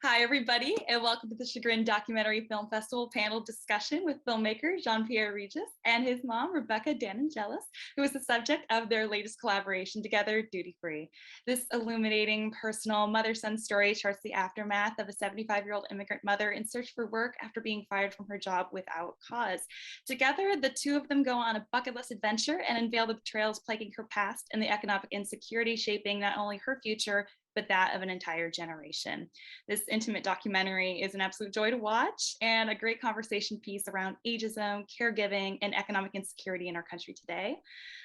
Hi, everybody, and welcome to the Chagrin Documentary Film Festival panel discussion with filmmaker Sian-Pierre Regis and his mom, Rebecca Danigelis, who is the subject of their latest collaboration together, Duty Free. This illuminating personal mother-son story charts the aftermath of a 75-year-old immigrant mother in search for work after being fired from her job without cause. Together, the two of them go on a bucket list adventure and unveil the betrayals plaguing her past and the economic insecurity shaping not only her future, but that of an entire generation. This intimate documentary is an absolute joy to watch and a great conversation piece around ageism, caregiving, and economic insecurity in our country today.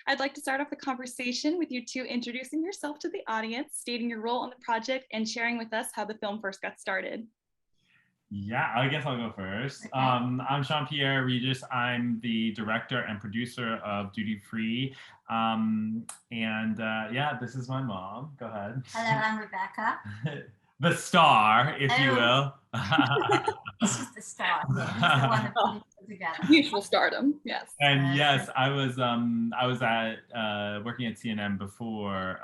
I'd like to start off the conversation with you two introducing yourself to the audience, stating your role on the project, and sharing with us how the film first got started. Yeah, I guess I'll go first. I'm Sian-Pierre Regis. I'm the director and producer of Duty Free. Yeah, this is my mom. Go ahead. Hello, I'm Rebecca. The star, if you will. This is the star. Yeah, this is the one that put it together. Mutual stardom, yes. And yes, I was at working at CNN before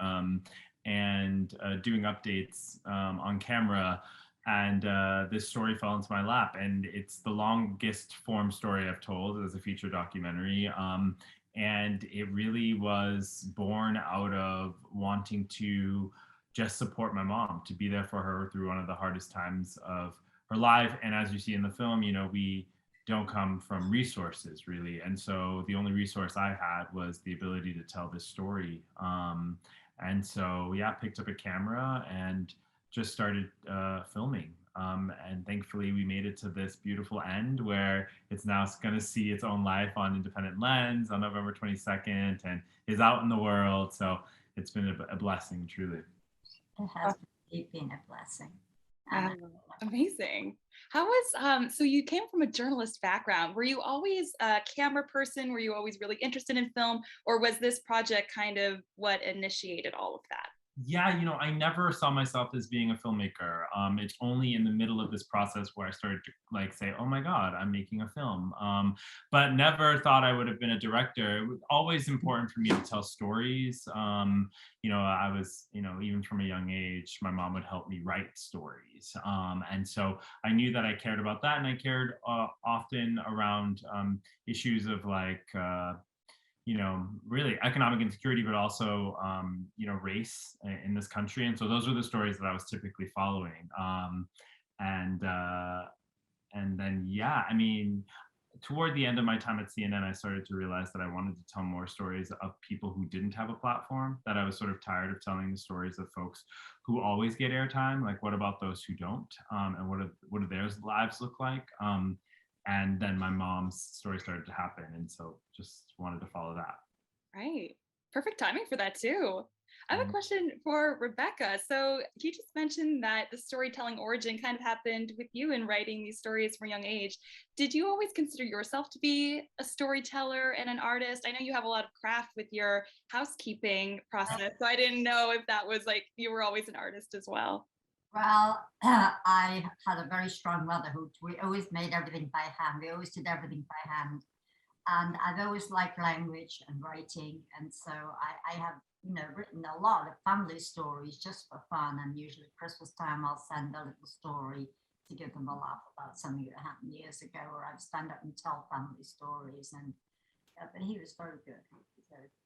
and doing updates on camera. And this story fell into my lap, and it's the longest form story I've told as a feature documentary. And it really was born out of wanting to just support my mom, to be there for her through one of the hardest times of her life. And as you see in the film, you know, we don't come from resources really. And so the only resource I had was the ability to tell this story. And so, yeah, picked up a camera and just started filming. And thankfully we made it to this beautiful end where it's now going to see its own life on Independent Lens on November 22nd and is out in the world. So it's been a blessing, truly. It has been a blessing. Amazing. How was, so you came from a journalist background. Were you always a camera person? Were you always really interested in film? Or was this project kind of what initiated all of that? Yeah, you know, I never saw myself as being a filmmaker. It's only in the middle of this process where I started to like say, oh my God, I'm making a film. But never thought I would have been a director. It was always important for me to tell stories. You know, I was, you know, even from a young age, my mom would help me write stories. And so I knew that I cared about that. And I cared often around issues of like, you know, really economic insecurity, but also, you know, race in this country. And so those were the stories that I was typically following. And then, yeah, I mean, toward the end of my time at CNN, I started to realize that I wanted to tell more stories of people who didn't have a platform, that I was sort of tired of telling the stories of folks who always get airtime. Like, what about those who don't? And what do their lives look like? And then my mom's story started to happen. And so just wanted to follow that. Right. Perfect timing for that too. I have a question for Rebecca. So you just mentioned that the storytelling origin kind of happened with you in writing these stories from a young age. Did you always consider yourself to be a storyteller and an artist? I know you have a lot of craft with your housekeeping process, so I didn't know if that was like you were always an artist as well. Well, I had a very strong motherhood. We always made everything by hand. We always did everything by hand. And I've always liked language and writing. And so I have, you know, written a lot of family stories just for fun. And usually Christmas time, I'll send a little story to give them a laugh about something that happened years ago, or I'd stand up and tell family stories. And but he was very good.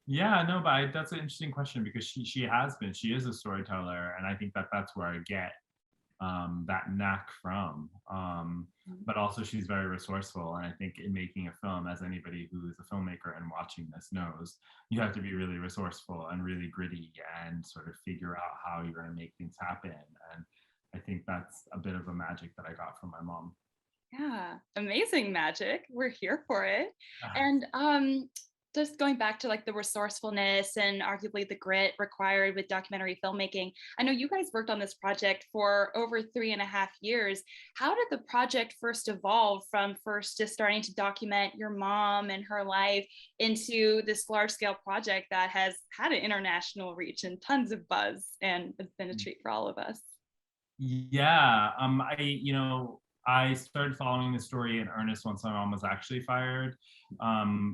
Yeah, no, but that's an interesting question because she is a storyteller, and I think that that's where I get that knack from. But also she's very resourceful, and I think in making a film, as anybody who is a filmmaker and watching this knows, you have to be really resourceful and really gritty and sort of figure out how you're going to make things happen. And I think that's a bit of a magic that I got from my mom. Yeah, amazing magic. We're here for it. And just going back to like the resourcefulness and arguably the grit required with documentary filmmaking, I know you guys worked on this project for over 3.5 years. How did the project first evolve from first just starting to document your mom and her life into this large scale project that has had an international reach and tons of buzz and has been a treat for all of us? Yeah, I started following the story in earnest once my mom was actually fired.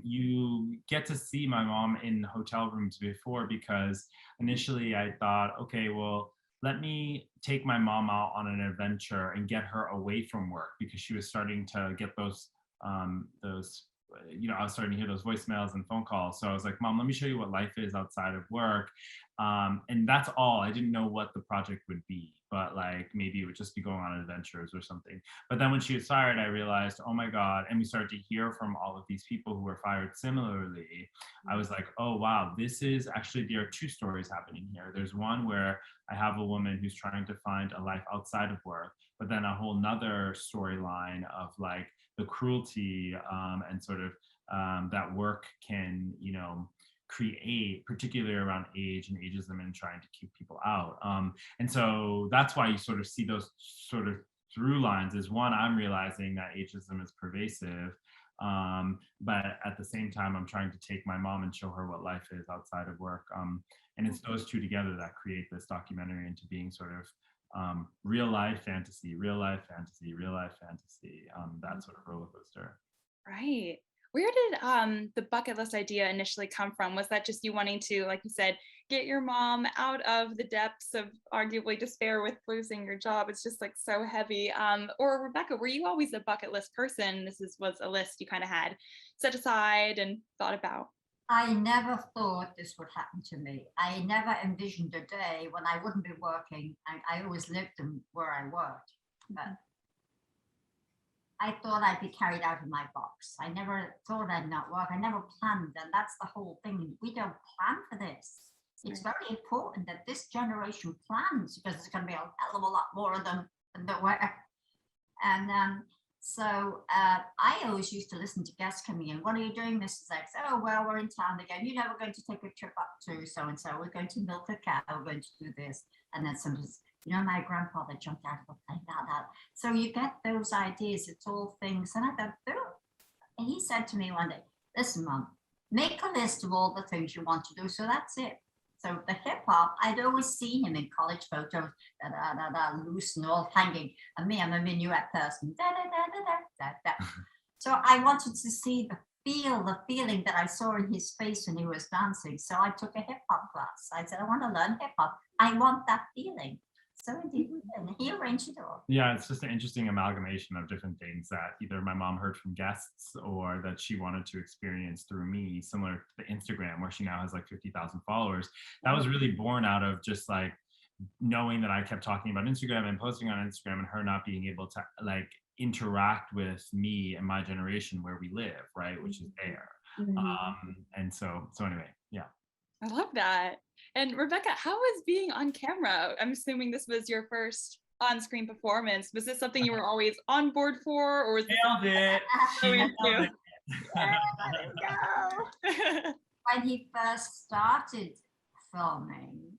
You get to see my mom in hotel rooms before because initially I thought, okay, well, let me take my mom out on an adventure and get her away from work, because she was starting to get those I was starting to hear those voicemails and phone calls. So I was like, Mom, let me show you what life is outside of work. And that's all. I didn't know what the project would be, but like maybe it would just be going on adventures or something. But then when she was fired, I realized, oh my God. And we started to hear from all of these people who were fired similarly. I was like, oh wow, there are two stories happening here. There's one where I have a woman who's trying to find a life outside of work, but then a whole nother storyline of like the cruelty and sort of that work can, create, particularly around age and ageism and trying to keep people out. And so that's why you sort of see those sort of through lines. Is one, I'm realizing that ageism is pervasive. But at the same time, I'm trying to take my mom and show her what life is outside of work. And it's those two together that create this documentary into being sort of real life fantasy, real life fantasy, real life fantasy, that sort of roller coaster. Right. Where did the bucket list idea initially come from? Was that just you wanting to, like you said, get your mom out of the depths of arguably despair with losing your job? It's just like so heavy. Or Rebecca, were you always a bucket list person? Was a list you kind of had set aside and thought about? I never thought this would happen to me. I never envisioned a day when I wouldn't be working. I always lived in where I worked, but I thought I'd be carried out of my box. I never thought I'd not work. I never planned, and that's the whole thing. We don't plan for this. It's very important that this generation plans, because it's going to be a hell of a lot more of them than there were. And so I always used to listen to guests coming in. What are you doing, Mrs. X? Oh, well, we're in town again. You know, we're going to take a trip up to so-and-so. We're going to milk a cow. We're going to do this. And then sometimes, my grandfather jumped out of a plane, that. So you get those ideas. It's all things. And I thought, and he said to me one day, listen, Mom, make a list of all the things you want to do. So that's it. So the hip hop, I'd always seen him in college photos, loose and all hanging. And me, I'm a minuet person. So I wanted to see the feeling that I saw in his face when he was dancing. So I took a hip hop class. I said, I want to learn hip hop. I want that feeling. So indeed, and he arranged it all. Yeah, it's just an interesting amalgamation of different things that either my mom heard from guests or that she wanted to experience through me, similar to the Instagram, where she now has like 50,000 followers. That was really born out of just like knowing that I kept talking about Instagram and posting on Instagram, and her not being able to like interact with me and my generation where we live, right, which is there. And so anyway, yeah. I love that. And Rebecca, how was being on camera? I'm assuming this was your first on-screen performance. Was this something you were always on board for, or was this Nailed it. Nailed it. Yeah, there we go. When he first started filming,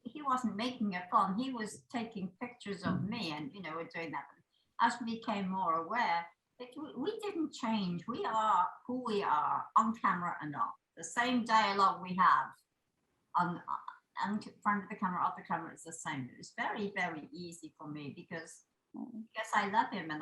he wasn't making a film. He was taking pictures of me and, we're doing that. As we became more aware, we didn't change. We are who we are on camera and off. The same dialogue we have on front of the camera, off the camera is the same. It's very, very easy for me because I love him, and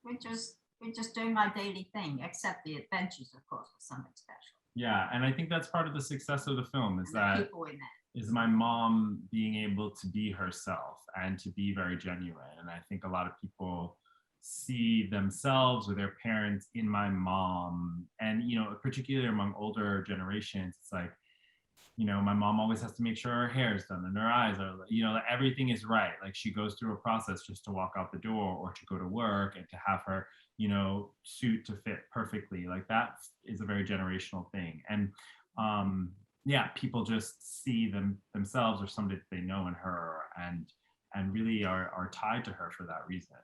we're just doing our daily thing, except the adventures, of course, was something special. Yeah, and I think that's part of the success of the film is that people we met. Is my mom being able to be herself and to be very genuine. And I think a lot of people see themselves or their parents in my mom, and particularly among older generations, it's like my mom always has to make sure her hair is done and her eyes are everything is right, like she goes through a process just to walk out the door or to go to work and to have her suit to fit perfectly. Like that is a very generational thing. And people just see themselves or somebody that they know in her and really are tied to her for that reason.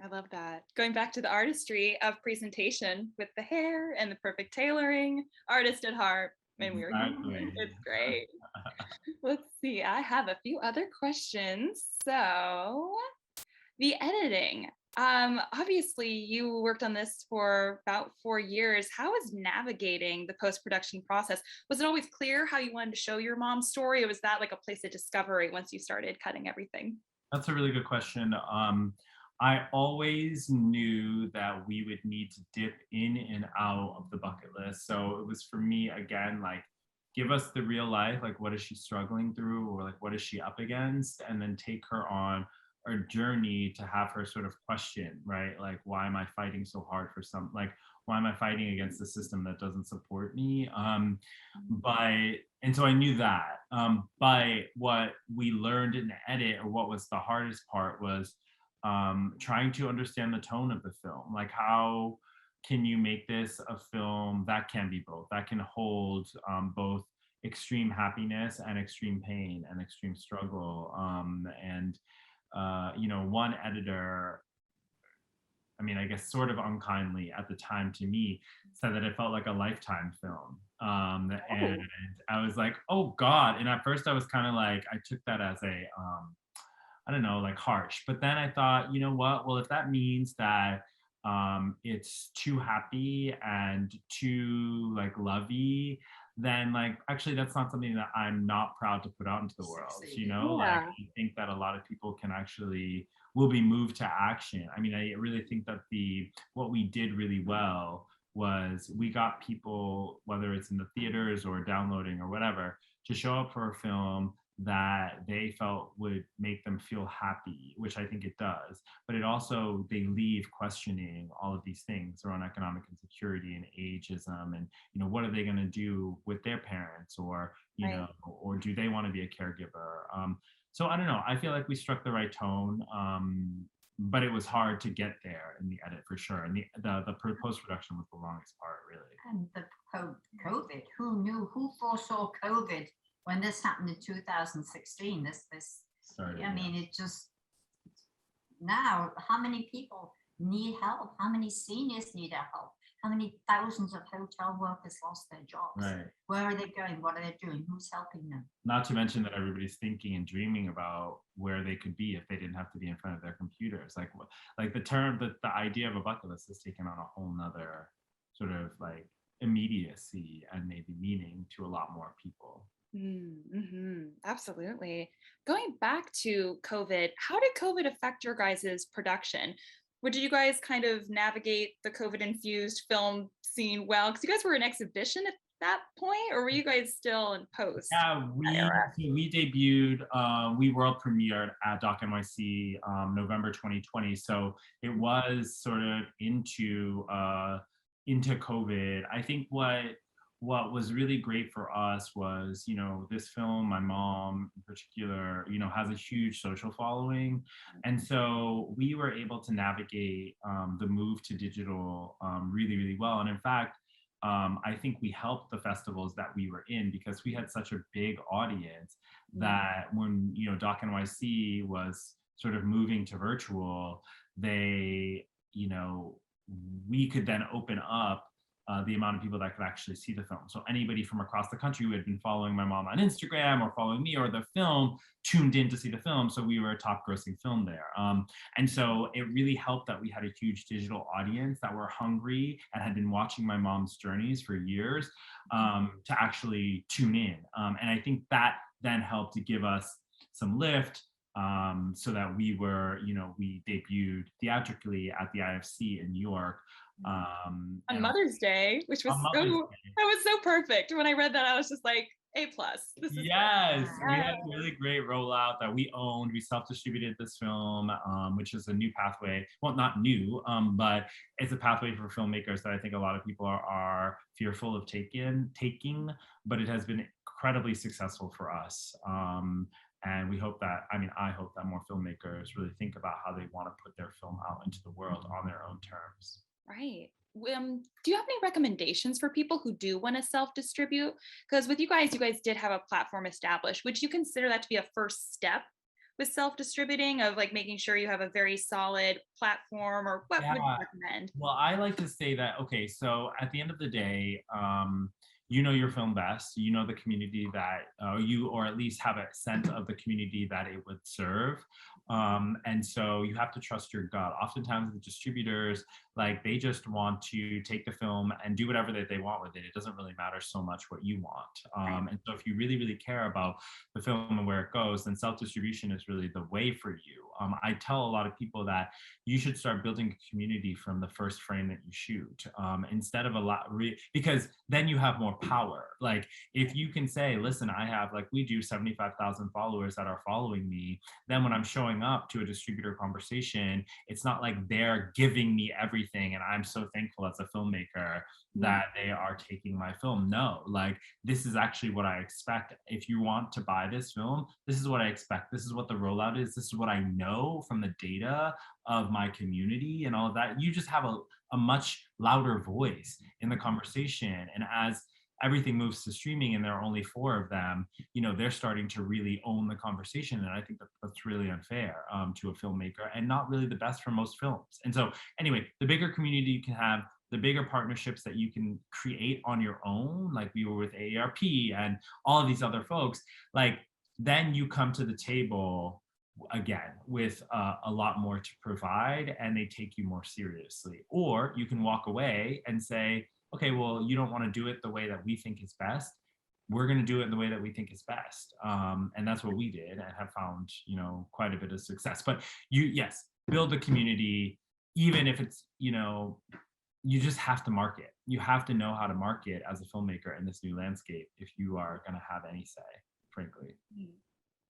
I love that. Going back to the artistry of presentation with the hair and the perfect tailoring, artist at heart. And Exactly. It's great. Let's see. I have a few other questions. So, the editing. Obviously, you worked on this for about 4 years. How was navigating the post-production process? Was it always clear how you wanted to show your mom's story, or was that like a place of discovery once you started cutting everything? That's a really good question. I always knew that we would need to dip in and out of the bucket list. So it was for me, again, like give us the real life, like what is she struggling through, or like what is she up against, and then take her on a journey to have her sort of question, right? Like, why am I fighting so hard for some, like, why am I fighting against the system that doesn't support me? And so I knew that. But what we learned in the edit, or what was the hardest part, was trying to understand the tone of the film. Like, how can you make this a film that can be both, that can hold both extreme happiness and extreme pain and extreme struggle? One editor, I mean, I guess sort of unkindly at the time to me, said that it felt like a Lifetime film. And I was like, oh God. And at first I was kind of like, I took that as I don't know, like harsh. But then I thought, you know what? Well, if that means that it's too happy and too like lovey, then like actually that's not something that I'm not proud to put out into the world. Like I think that a lot of people can actually will be moved to action. I mean, I really think that what we did really well was we got people, whether it's in the theaters or downloading or whatever, to show up for a film that they felt would make them feel happy, which I think it does. But it also, they leave questioning all of these things around economic insecurity and ageism, and what are they going to do with their parents, or or do they want to be a caregiver? So I don't know. I feel like we struck the right tone, but it was hard to get there in the edit for sure. And the post production was the longest part, really. And the COVID, who knew? Who foresaw COVID when this happened in 2016? This started, I mean, it just, now how many people need help? How many seniors need our help? How many thousands of hotel workers lost their jobs? Right. Where are they going? What are they doing? Who's helping them? Not to mention that everybody's thinking and dreaming about where they could be if they didn't have to be in front of their computers. Like the idea of a bucket list has taken on a whole nother sort of like immediacy and maybe meaning to a lot more people. Mm-hmm. Absolutely. Going back to COVID, how did COVID affect your guys' production? Did you guys kind of navigate the COVID-infused film scene well? Because you guys were in exhibition at that point, or were you guys still in post? Yeah, we debuted, we world premiered at Doc NYC November 2020. So it was sort of into COVID. I think what was really great for us was, this film, my mom in particular, has a huge social following. And so we were able to navigate the move to digital really, really well. And in fact, I think we helped the festivals that we were in because we had such a big audience that when, Doc NYC was sort of moving to virtual, we could then open up the amount of people that could actually see the film. So anybody from across the country who had been following my mom on Instagram or following me or the film tuned in to see the film. So we were a top grossing film there. And so it really helped that we had a huge digital audience that were hungry and had been watching my mom's journeys for years to actually tune in. And I think that then helped to give us some lift so that we were, we debuted theatrically at the IFC in New York. On Mother's Day, which was so perfect. When I read that, I was just like, A+. Yes, we had a really great rollout that we owned. We self-distributed this film, which is a new pathway. Well, not new, but it's a pathway for filmmakers that I think a lot of people are fearful of taking, but it has been incredibly successful for us. And we hope that, I hope that more filmmakers really think about how they want to put their film out into the world on their own terms. Right. Do you have any recommendations for people who do want to self-distribute? Because with you guys did have a platform established. Would you consider that to be a first step with self-distributing, of like making sure you have a very solid platform, or what would you recommend? Well, I like to say that, okay, so at the end of the day, you know your film best, you know the community that or at least have a sense of the community that it would serve. And so you have to trust your gut. Oftentimes the distributors, Like they just want to take the film and do whatever they want with it. It doesn't really matter so much what you want. And so if you really, really care about the film and where it goes, then self-distribution is really the way for you. I tell a lot of people that you should start building a community from the first frame that you shoot, instead of because then you have more power. Like if you can say, listen, I have, like we do, 75,000 followers that are following me, then when I'm showing up to a distributor conversation, it's not like they're giving me everything and I'm so thankful as a filmmaker that they are taking my film. No, like this is actually what I expect. If you want to buy this film, this is what I expect. This is what the rollout is. This is what I know from the data of my community and all of that. You just have a much louder voice in the conversation. And as everything moves to streaming and there are only 4 of them, they're starting to really own the conversation. And I think that's really unfair to a filmmaker and not really the best for most films. And so anyway, the bigger community you can have, the bigger partnerships that you can create on your own, like we were with AARP and all of these other folks, like then you come to the table again with a lot more to provide and they take you more seriously. Or you can walk away and say, okay, well, you don't want to do it the way that we think is best. We're going to do it in the way that we think is best. And that's what we did and have found, quite a bit of success. But yes, build a community, even if it's, you just have to market. You have to know how to market as a filmmaker in this new landscape if you are going to have any say, frankly.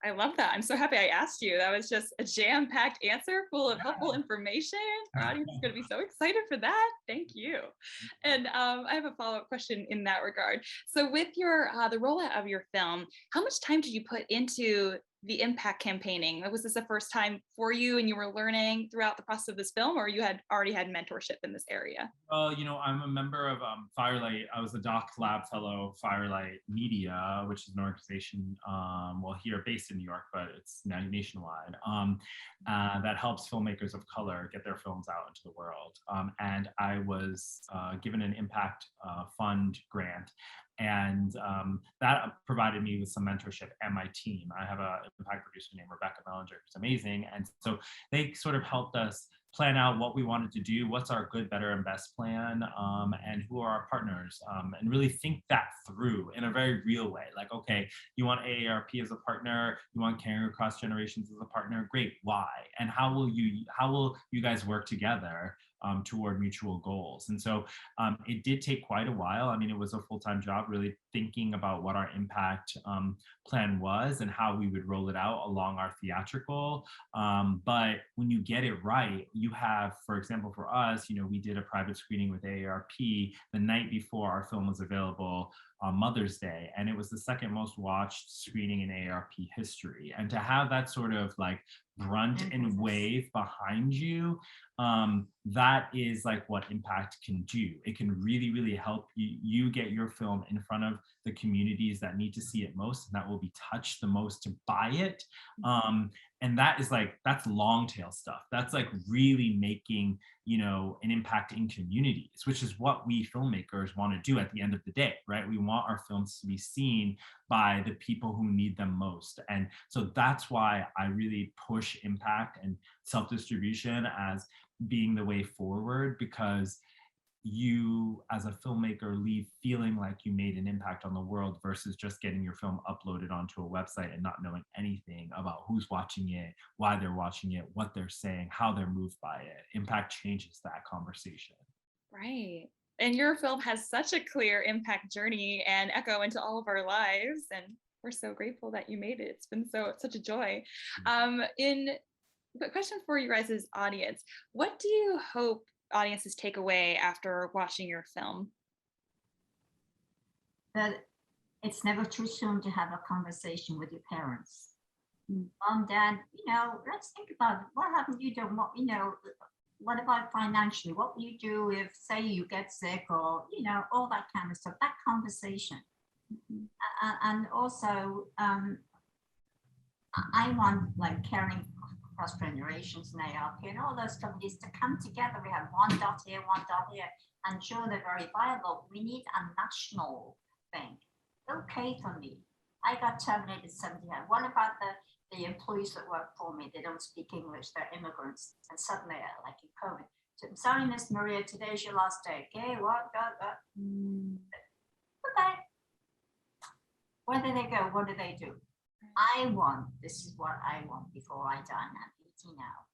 I love that. I'm so happy I asked you. That was just a jam-packed answer full of helpful information. Our audience is going to be so excited for that. Thank you. And I have a follow-up question in that regard. So with your the rollout of your film, how much time did you put into the impact campaigning? Was this the first time for you and you were learning throughout the process of this film, or you had already had mentorship in this area? Well, I'm a member of Firelight. I was a Doc Lab Fellow, Firelight Media, which is an organization, here based in New York, but it's nationwide, that helps filmmakers of color get their films out into the world. And I was given an impact fund grant. And that provided me with some mentorship and my team. I have an impact producer named Rebecca Danigelis, who's amazing. And so they sort of helped us plan out what we wanted to do, what's our good, better, and best plan, and who are our partners, and really think that through in a very real way. Like, okay, you want AARP as a partner, you want Caring Across Generations as a partner, great, why? And how will you guys work together toward mutual goals? And so it did take quite a while. I mean, it was a full-time job, really thinking about what our impact plan was and how we would roll it out along our theatrical. But when you get it right, you have, for example, for us, we did a private screening with AARP the night before our film was available on Mother's Day, and it was the second most watched screening in AARP history. And to have that sort of like brunt and wave behind you, that is like what impact can do. It can really, really help you get your film in front of the communities that need to see it most and that will be touched the most to buy it. And that is like, that's long tail stuff. That's like really making, an impact in communities, which is what we filmmakers want to do at the end of the day, right? We want our films to be seen by the people who need them most. And so that's why I really push impact and self-distribution as being the way forward, because you as a filmmaker leave feeling like you made an impact on the world versus just getting your film uploaded onto a website and not knowing anything about who's watching it, why they're watching it, what they're saying, how they're moved by it. Impact changes that conversation. Right. And your film has such a clear impact journey and echo into all of our lives. And we're so grateful that you made it. It's been such a joy. But question for you guys' audience, what do you hope audiences take away after watching your film? That it's never too soon to have a conversation with your parents. Mom, Dad, let's think about it. What haven't you done? What about financially? What will you do if, say, you get sick or, all that kind of stuff, that conversation. And also, I want like Caring Across Generations and AARP and all those companies to come together. We have one dot here, and show they're very viable. We need a national thing. Okay for me. I got terminated 70 years. What about the employees that work for me? They don't speak English, they're immigrants, and suddenly, like in COVID, Sorry, Miss Maria, today's your last day. Okay, what? Goodbye. Where do they go? What do they do? This is what I want before I die, and I'm 80 now.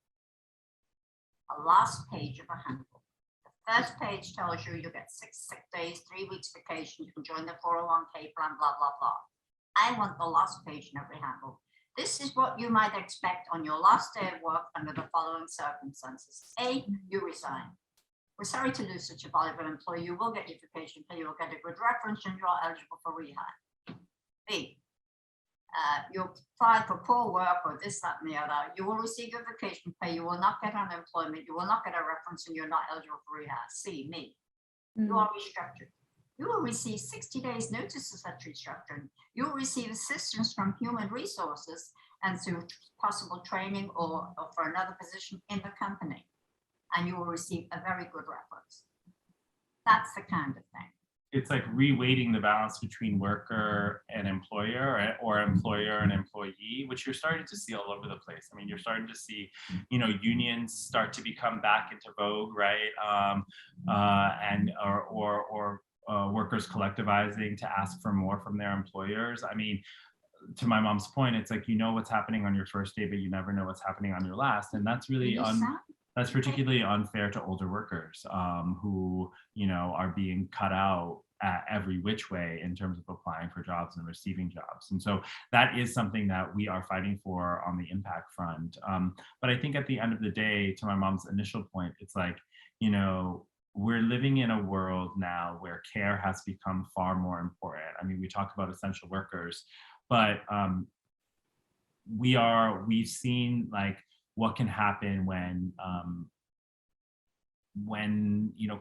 A last page of a handbook. The first page tells you get 6 sick days, 3 weeks vacation, you can join the 401k plan, blah, blah, blah. I want the last page in every handbook. This is what you might expect on your last day of work under the following circumstances. A, you resign. We're sorry to lose such a valuable employee. You will get your vacation pay, you will get a good reference, and you are eligible for rehire. B, you apply for poor work or this, that, and the other. You will receive your vacation pay. You will not get unemployment. You will not get a reference, and you're not eligible for rehire. C, me. You are restructured. You will receive 60 days notice of such restructuring. You will receive assistance from human resources and through possible training or for another position in the company. And you will receive a very good reference. That's the kind of thing. It's like reweighting the balance between worker and employer, or employer and employee, which you're starting to see all over the place. I mean, you're starting to see, unions start to become back into vogue, right? Or workers collectivizing to ask for more from their employers. I mean, to my mom's point, it's like, what's happening on your first day, but you never know what's happening on your last. And that's really that's particularly unfair to older workers who, are being cut out at every which way in terms of applying for jobs and receiving jobs. And so that is something that we are fighting for on the impact front. But I think at the end of the day, to my mom's initial point, it's like, we're living in a world now where care has become far more important. I mean, we talk about essential workers, but we've seen like what can happen when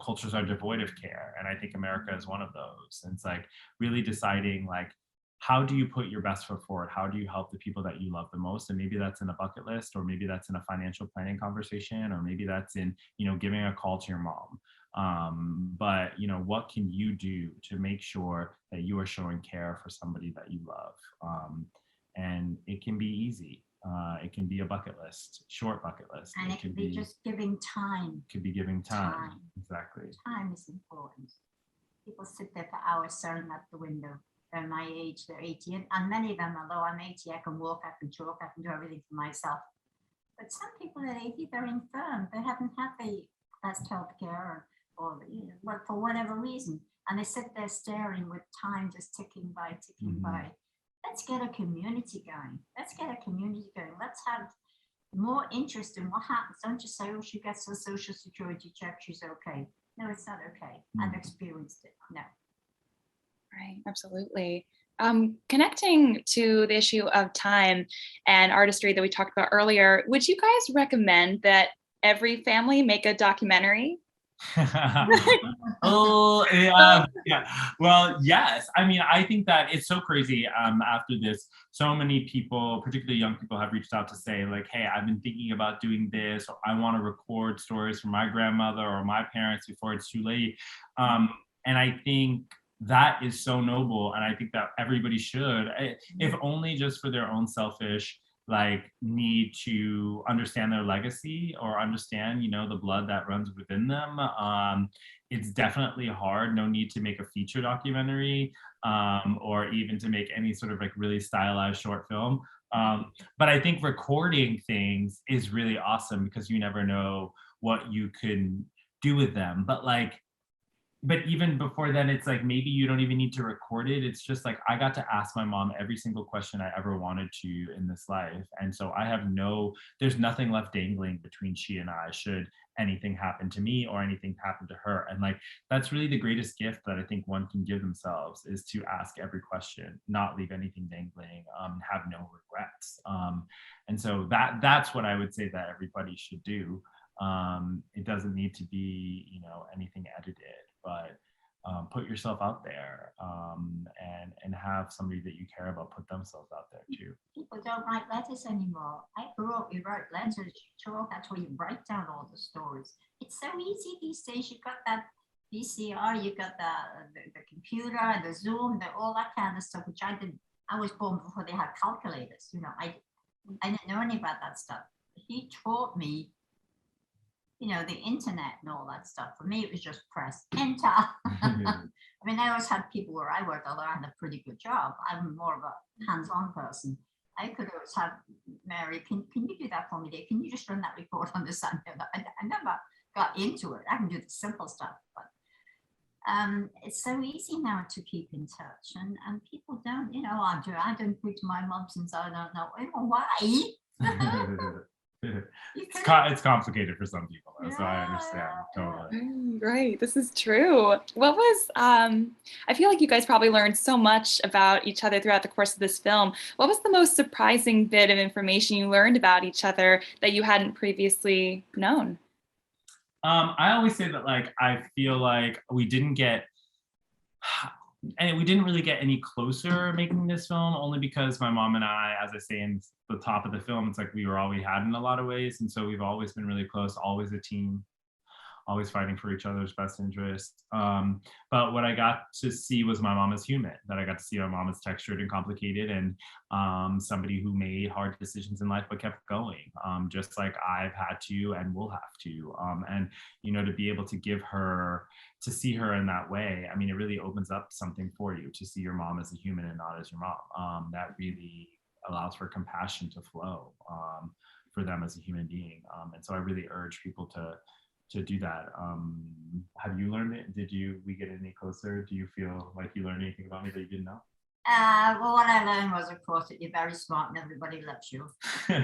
cultures are devoid of care. And I think America is one of those. And it's like really deciding like, how do you put your best foot forward? How do you help the people that you love the most? And maybe that's in a bucket list, or maybe that's in a financial planning conversation, or maybe that's in, giving a call to your mom. But what can you do to make sure that you are showing care for somebody that you love? And it can be easy. It can be a bucket list, short bucket list. And it can be just giving time. Could be giving time. Exactly. Time is important. People sit there for hours staring out the window. They're my age, they're 80, and many of them, although I'm 80, I can walk, I can talk, I can do everything for myself. But some people at 80, they're infirm. They haven't had the best healthcare, or for whatever reason, and they sit there staring with time just ticking by, ticking by. Let's get a community going. Let's have more interest in what happens. Don't just say, oh, she gets a social security check, she's okay. No, it's not okay. I've experienced it. No. Right, absolutely. Connecting to the issue of time and artistry that we talked about earlier, would you guys recommend that every family make a documentary? Yeah. Well, yes. I mean, I think that it's so crazy. After this, so many people, particularly young people, have reached out to say like, hey, I've been thinking about doing this, or I want to record stories from my grandmother or my parents before it's too late. And I think that is so noble. And I think that everybody should, if only just for their own selfish need to understand their legacy, or understand, the blood that runs within them. It's definitely hard. No need to make a feature documentary, or even to make any sort of really stylized short film. But I think recording things is really awesome, because you never know what you can do with them. But even before then, it's like, maybe you don't even need to record it. It's just like, I got to ask my mom every single question I ever wanted to in this life. And so there's nothing left dangling between she and I, should anything happen to me or anything happen to her. And that's really the greatest gift that I think one can give themselves, is to ask every question, not leave anything dangling, have no regrets. And so that's what I would say that everybody should do. It doesn't need to be, anything edited, but put yourself out there, and have somebody that you care about put themselves out there too. People don't write letters anymore. I grew up, you wrote letters, you talk, that's where you write down all the stories. It's so easy these days. You've got that VCR, you got the computer, the Zoom, all that kind of stuff, which I was born before they had calculators. I didn't know any about that stuff. He taught me the internet and all that stuff. For me, it was just press enter. I mean, I always had people where I worked, although I had a pretty good job. I'm more of a hands-on person. I could always have, Mary, can you do that for me, dear? Can you just run that report on the Sunday? I never got into it. I can do the simple stuff, but it's so easy now to keep in touch, and people don't, I don't speak to my mom since I don't know why. It's complicated for some people, though, so I understand totally. Right, this is true. What was, I feel like you guys probably learned so much about each other throughout the course of this film. What was the most surprising bit of information you learned about each other that you hadn't previously known? I always say that, like, I feel like we didn't really get any closer making this film, only because my mom and I, as I say in the top of the film, it's like we were all we had in a lot of ways. And so we've always been really close, always a team, always fighting for each other's best interest. But what I got to see was my mom as human, that I got to see my mom as textured and complicated, and somebody who made hard decisions in life but kept going, just like I've had to and will have to. And, to be able to see her in that way, I mean, it really opens up something for you to see your mom as a human and not as your mom. That really allows for compassion to flow for them as a human being. And so I really urge people to do that. Have you learned it? We get any closer? Do you feel like you learned anything about me that you didn't know? Well, what I learned was, of course, that you're very smart and everybody loves you. But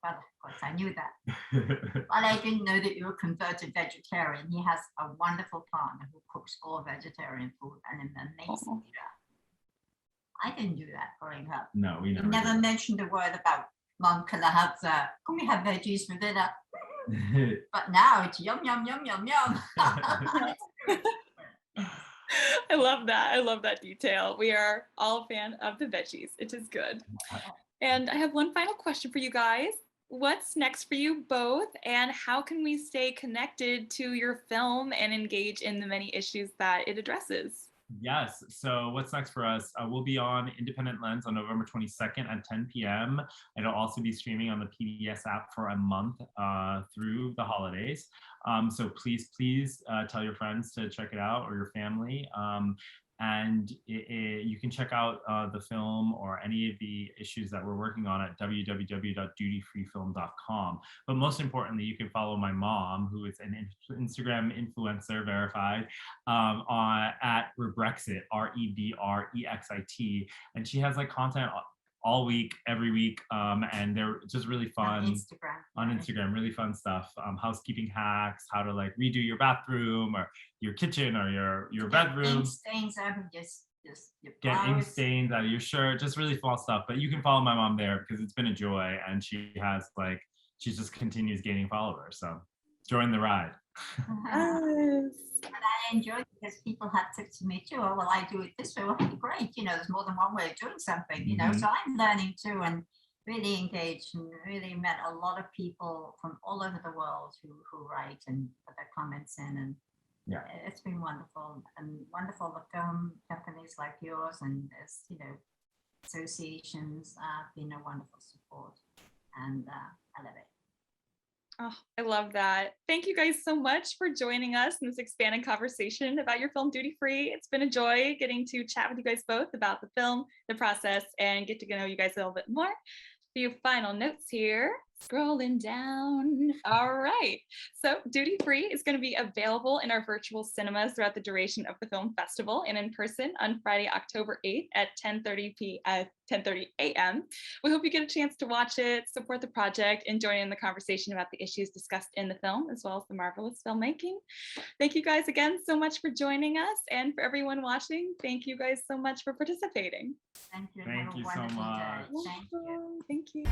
of course, I knew that. But I didn't know that you were a converted vegetarian. He has a wonderful partner who cooks all vegetarian food and an amazing leader. I didn't do that growing up. No, we never mentioned a word about, Mom, can we have veggies for dinner? But now it's yum, yum, yum, yum, yum. I love that. I love that detail. We are all a fan of the veggies. It is good. And I have one final question for you guys. What's next for you both, and how can we stay connected to your film and engage in the many issues that it addresses? Yes. So what's next for us? We'll be on Independent Lens on November 22nd at 10 p.m. It'll also be streaming on the PBS app for a month through the holidays. So please tell your friends to check it out, or your family. And you can check out the film or any of the issues that we're working on at www.dutyfreefilm.com. But most importantly, you can follow my mom, who is an Instagram influencer verified, at Rebrexit, REBREXIT. And she has like content all week, every week, and they're just really fun on Instagram, really fun stuff. Housekeeping hacks, how to like redo your bathroom or your kitchen or your bedroom. Ink stains out of just get ink stains out of your shirt, just really small stuff. But you can follow my mom there because it's been a joy, and she just continues gaining followers. So join the ride. Yes. And I enjoy it because people have tips to me too. Oh, well, I do it this way. Well, great. There's more than one way of doing something, So I'm learning too, and really engaged, and really met a lot of people from all over the world who write and put their comments in. And it's been wonderful, and wonderful the film companies like yours and associations have been a wonderful support, and I love it. Oh, I love that. Thank you guys so much for joining us in this expanded conversation about your film Duty Free. It's been a joy getting to chat with you guys both about the film, the process, and get to know you guys a little bit more. A few final notes here. Scrolling down. All right. So Duty Free is going to be available in our virtual cinemas throughout the duration of the film festival, and in person on Friday, October 8th at 10:30 a.m. We hope you get a chance to watch it, support the project, and join in the conversation about the issues discussed in the film, as well as the marvelous filmmaking. Thank you guys again so much for joining us, and for everyone watching, thank you guys so much for participating. Thank you. Thank you so much. Thank you. Thank you.